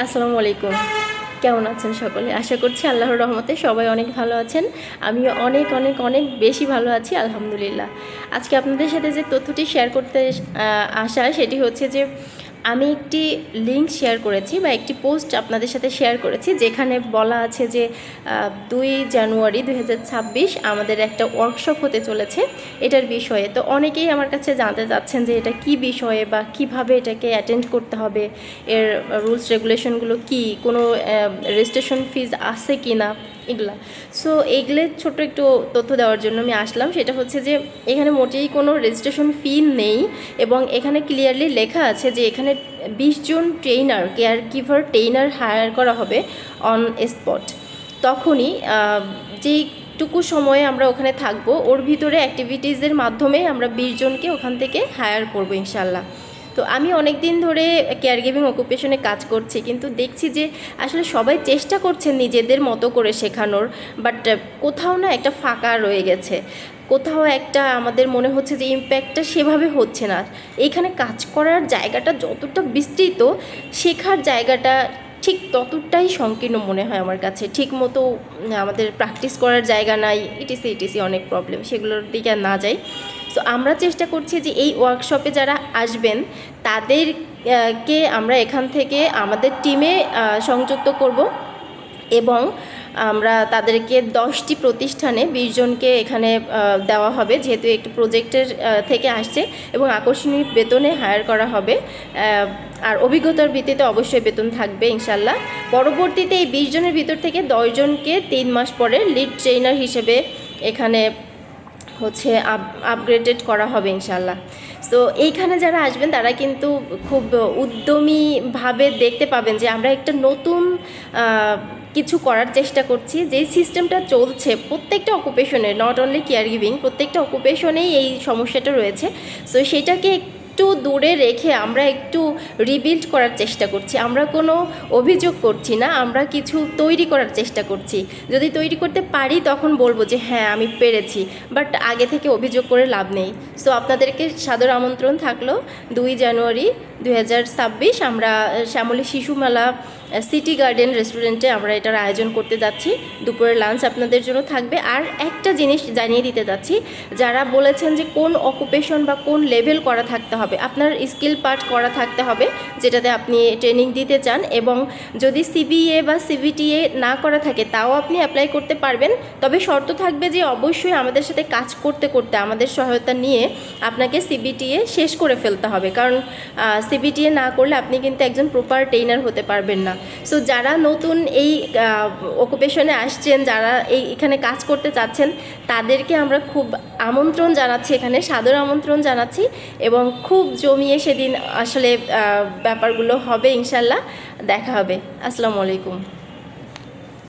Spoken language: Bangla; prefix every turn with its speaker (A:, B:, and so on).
A: আসসালামু আলাইকুম। কেমন আছেন সকলে? আশা করছি আল্লাহর রহমতে সবাই অনেক ভালো আছেন। আমিও অনেক অনেক অনেক বেশি ভালো আছি আলহামদুলিল্লাহ। আজকে আপনাদের সাথে যে তথ্যটি শেয়ার করতে আসা সেটি হচ্ছে যে আমি একটি লিঙ্ক শেয়ার করেছি বা একটি পোস্ট আপনাদের সাথে শেয়ার করেছি, যেখানে বলা আছে যে 2 জানুয়ারি 2026 আমাদের একটা ওয়ার্কশপ হতে চলেছে এটার বিষয়ে। তো অনেকেই আমার কাছে জানতে চাচ্ছেন যে এটা কি বিষয়ে বা কিভাবে এটাকে অ্যাটেন্ড করতে হবে, এর রুলস রেগুলেশনগুলো কি, কোনো রেজিস্ট্রেশন ফিজ আছে কি না, এগুলা। সো এইগুলো ছোট একটু তথ্য দেওয়ার জন্য আমি আসলাম। সেটা হচ্ছে যে এখানে মোটেই কোনো রেজিস্ট্রেশন ফি নেই, এবং এখানে ক্লিয়ারলি লেখা আছে যে এখানে 20 জন trainer, care giver trainer hire করা হবে অন স্পট। তখনই যেইটুকু সময়ে আমরা ওখানে থাকবো ওর ভিতরে অ্যাক্টিভিটিসের মাধ্যমে আমরা 20 জনকে ওখান থেকে হায়ার করবো ইনশাল্লাহ। তো আমি অনেক দিন ধরে কেয়ার গিভিং অকুপেশনে কাজ করছি, কিন্তু দেখছি যে আসলে সবাই চেষ্টা করছেন নিজেদের মতো করে শেখানোর, বাট কোথাও না একটা ফাঁকা রয়ে গেছে, কোথাও একটা আমাদের মনে হচ্ছে যে ইম্প্যাক্টটা সেভাবে হচ্ছে না। এইখানে কাজ করার জায়গাটা যতটা বিস্তৃত, শেখার জায়গাটা ঠিক ততটাই সংকীর্ণ মনে হয় আমার কাছে। ঠিক মতো আমাদের প্র্যাকটিস করার জায়গা নাই, ইটিসি ইটিসি অনেক প্রবলেম, সেগুলোর দিকে না যাই। সো আমরা চেষ্টা করছি যে এই ওয়ার্কশপে যারা আসবেন তাদেরকে আমরা এখান থেকে আমাদের টিমে সংযুক্ত করব, এবং আমরা তাদেরকে 10টি প্রতিষ্ঠানে 20 জনকে এখানে দেওয়া হবে, যেহেতু একটি প্রজেক্টের থেকে আসছে, এবং আকর্ষণীয় বেতনে হায়ার করা হবে। আর অভিজ্ঞতার ভিত্তিতে অবশ্যই বেতন থাকবে ইনশাল্লাহ। পরবর্তীতে এই 20 জনের ভিতর থেকে 10 জনকে 3 মাস পরে লিড ট্রেনার হিসেবে এখানে হচ্ছে আপগ্রেডেড করা হবে ইনশাল্লাহ। সো এইখানে যারা আসবেন তারা কিন্তু খুব উদ্যমীভাবে দেখতে পাবেন যে আমরা একটা নতুন কিছু করার চেষ্টা করছি। যেই সিস্টেমটা চলছে প্রত্যেকটা অকুপেশনে, নট অনলি কেয়ার গিভিং, প্রত্যেকটা অকুপেশনেই এই সমস্যাটা রয়েছে। সো সেটাকে একটু দূরে রেখে আমরা একটু রিবিল্ড করার চেষ্টা করছি। আমরা কোনো অভিযোগ করছি না, আমরা কিছু তৈরি করার চেষ্টা করছি। যদি তৈরি করতে পারি তখন বলবো যে হ্যাঁ আমি পেরেছি, বাট আগে থেকে অভিযোগ করে লাভ নেই। সো আপনাদেরকে সাদর আমন্ত্রণ থাকলো 2 জানুয়ারি 2026 আমরা শ্যামলী শিশু মেলা সিটি গার্ডেন রেস্টুরেন্টে আমরা এটার আয়োজন করতে যাচ্ছি। দুপুরের লাঞ্চ আপনাদের জন্য থাকবে। আর একটা জিনিস জানিয়ে দিতে যাচ্ছি, যারা বলেছেন যে কোন অকুপেশন বা কোন লেভেল করা থাকতে হবে, আপনার স্কিল পার্ট করা থাকতে হবে যেটাতে আপনি ট্রেনিং দিতে চান, এবং যদি সিবিএ বা সিবিটিএ না করা থাকে তাও আপনি অ্যাপ্লাই করতে পারবেন। তবে শর্ত থাকবে যে অবশ্যই আমাদের সাথে কাজ করতে করতে আমাদের সহায়তা নিয়ে আপনাকে সিবিটিএ শেষ করে ফেলতে হবে, কারণ সিবিটিএ না করলে আপনি কিন্তু একজন প্রপার ট্রেনার হতে পারবেন না। সো যারা নতুন এই অকুপেশনে আসছেন, যারা এখানে কাজ করতে চাচ্ছেন, তাদেরকে আমরা খুব আমন্ত্রণ জানাচ্ছি, এখানে সাদর আমন্ত্রণ জানাচ্ছি, এবং খুব জমিয়ে সেদিন আসলে ব্যাপারগুলো হবে ইনশাল্লাহ। দেখা হবে। আসসালামু আলাইকুম।